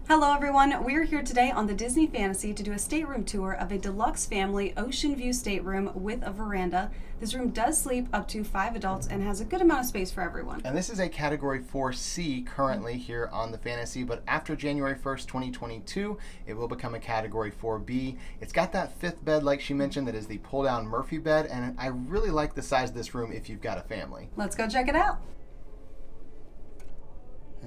Hello everyone, we're here today on the Disney Fantasy to do a stateroom tour of a Deluxe Family Oceanview Stateroom with a veranda. This room does sleep up to 5 adults and has a good amount of space for everyone. And this is a Category 4C currently here on the Fantasy, but after January 1st, 2022, it will become a Category 4B. It's got that fifth bed, like she mentioned, that is the pull-down Murphy bed, and I really like the size of this room if you've got a family. Let's go check it out.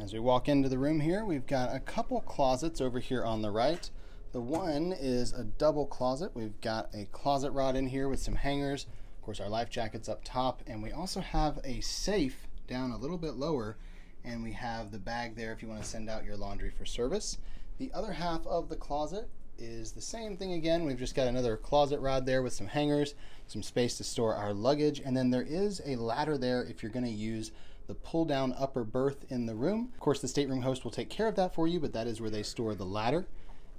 As we walk into the room here, we've got a couple closets over here on the right. The one is a double closet. We've got a closet rod in here with some hangers. Of course, our life jacket's up top, and we also have a safe down a little bit lower, and we have the bag there if you want to send out your laundry for service. The other half of the closet is the same thing again. We've just got another closet rod there with some hangers, some space to store our luggage, and then there is a ladder there if you're going to use the pull-down upper berth in the room. Of course, the stateroom host will take care of that for you, but that is where they store the ladder.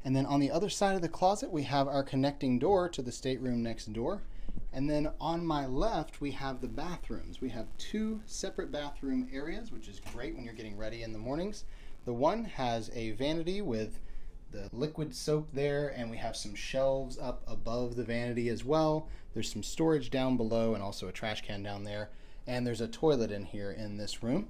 And then on the other side of the closet, we have our connecting door to the stateroom next door. And then on my left, we have the bathrooms. We have two separate bathroom areas, which is great when you're getting ready in the mornings. The one has a vanity with the liquid soap there, and we have some shelves up above the vanity as well. There's some storage down below and also a trash can down there. And there's a toilet in here in this room.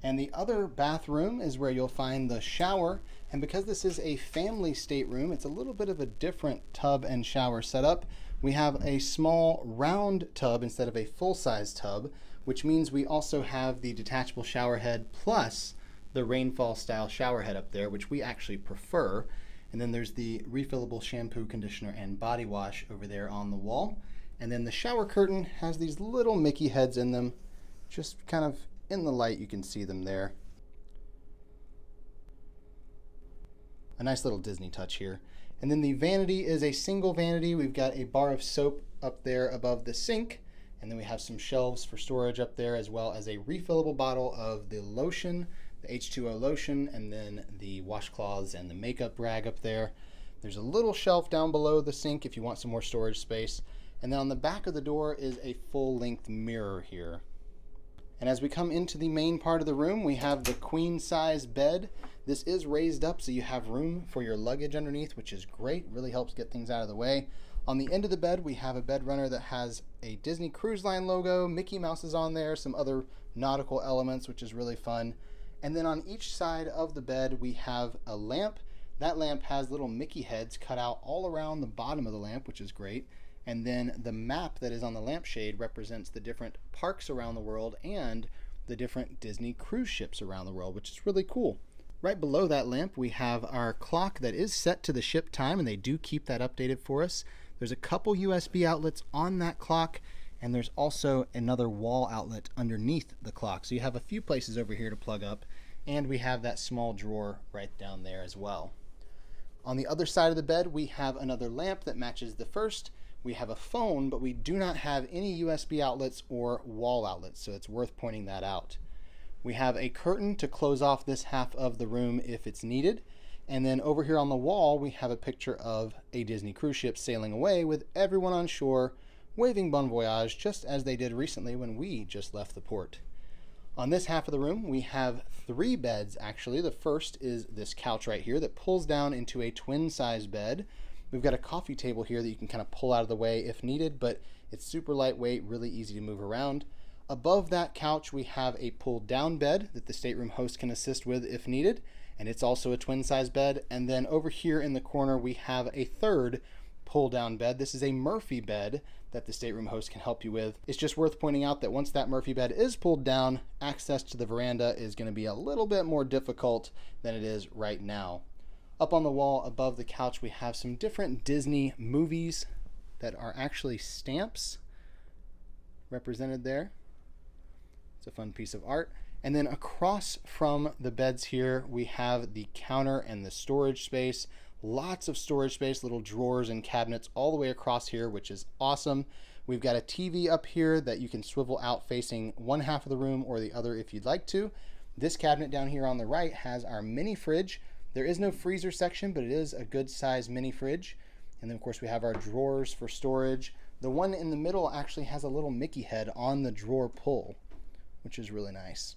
And the other bathroom is where you'll find the shower. And because this is a family stateroom, it's a little bit of a different tub and shower setup. We have a small round tub instead of a full-size tub, which means we also have the detachable shower head plus the rainfall style shower head up there, which we actually prefer. And then there's the refillable shampoo, conditioner, and body wash over there on the wall. And then the shower curtain has these little Mickey heads in them. Just kind of in the light, you can see them there. A nice little Disney touch here. And then the vanity is a single vanity. We've got a bar of soap up there above the sink. And then we have some shelves for storage up there, as well as a refillable bottle of the lotion, the H2O lotion, and then the washcloths and the makeup rag up there. There's a little shelf down below the sink if you want some more storage space. And then on the back of the door is a full-length mirror here. And as we come into the main part of the room, we have the queen-size bed. This is raised up so you have room for your luggage underneath, which is great. Really helps get things out of the way. On the end of the bed, we have a bed runner that has a Disney Cruise Line logo. Mickey Mouse is on there, some other nautical elements, which is really fun. And then on each side of the bed, we have a lamp. That lamp has little Mickey heads cut out all around the bottom of the lamp, which is great. And then the map that is on the lampshade represents the different parks around the world and the different Disney cruise ships around the world, which is really cool. Right below that lamp, we have our clock that is set to the ship time, and they do keep that updated for us. There's a couple USB outlets on that clock, and there's also another wall outlet underneath the clock. So you have a few places over here to plug up, and we have that small drawer right down there as well. On the other side of the bed, we have another lamp that matches the first. We have a phone, but we do not have any USB outlets or wall outlets, so it's worth pointing that out. We have a curtain to close off this half of the room if it's needed. And then over here on the wall, we have a picture of a Disney cruise ship sailing away with everyone on shore waving bon voyage, just as they did recently when we just left the port. On this half of the room, we have 3 beds, actually. The first is this couch right here that pulls down into a twin-size bed. We've got a coffee table here that you can kind of pull out of the way if needed, but it's super lightweight, really easy to move around. Above that couch, we have a pull-down bed that the stateroom host can assist with if needed, and it's also a twin-size bed. And then over here in the corner, we have a third pull-down bed. This is a Murphy bed that the stateroom host can help you with. It's just worth pointing out that once that Murphy bed is pulled down, access to the veranda is going to be a little bit more difficult than it is right now. Up on the wall above the couch, we have some different Disney movies that are actually stamps represented there. It's a fun piece of art. And then across from the beds here, we have the counter and the storage space. Lots of storage space, little drawers and cabinets all the way across here, which is awesome. We've got a TV up here that you can swivel out facing one half of the room or the other if you'd like to. This cabinet down here on the right has our mini fridge. There is no freezer section, but it is a good size mini fridge. And then of course we have our drawers for storage. The one in the middle actually has a little Mickey head on the drawer pull, which is really nice.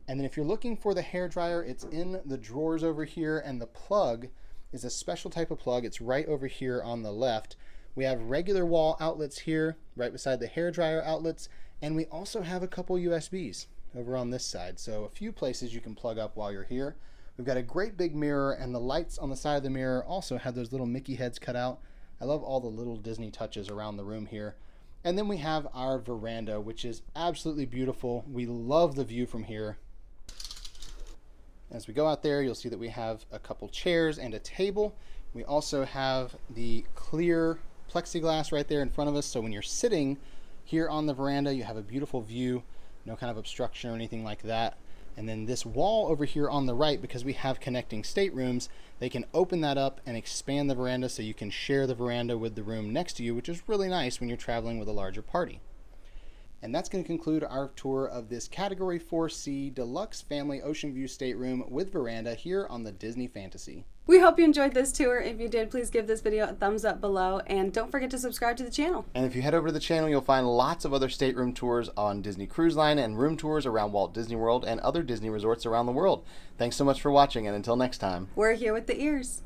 And then if you're looking for the hairdryer, it's in the drawers over here, and the plug is a special type of plug. It's right over here on the left. We have regular wall outlets here, right beside the hairdryer outlets, and we also have a couple USBs over on this side. So a few places you can plug up while you're here. We've got a great big mirror, and the lights on the side of the mirror also have those little Mickey heads cut out. I love all the little Disney touches around the room here. And then we have our veranda, which is absolutely beautiful. We love the view from here. As we go out there, you'll see that we have a couple chairs and a table. We also have the clear plexiglass right there in front of us, so when you're sitting here on the veranda, you have a beautiful view, no kind of obstruction or anything like that. And then this wall over here on the right, because we have connecting staterooms, they can open that up and expand the veranda so you can share the veranda with the room next to you, which is really nice when you're traveling with a larger party. And that's going to conclude our tour of this Category 4C Deluxe Family Oceanview Stateroom with veranda here on the Disney Fantasy. We hope you enjoyed this tour. If you did, please give this video a thumbs up below, and don't forget to subscribe to the channel. And if you head over to the channel, you'll find lots of other stateroom tours on Disney Cruise Line and room tours around Walt Disney World and other Disney resorts around the world. Thanks so much for watching, and until next time. We're here with the ears.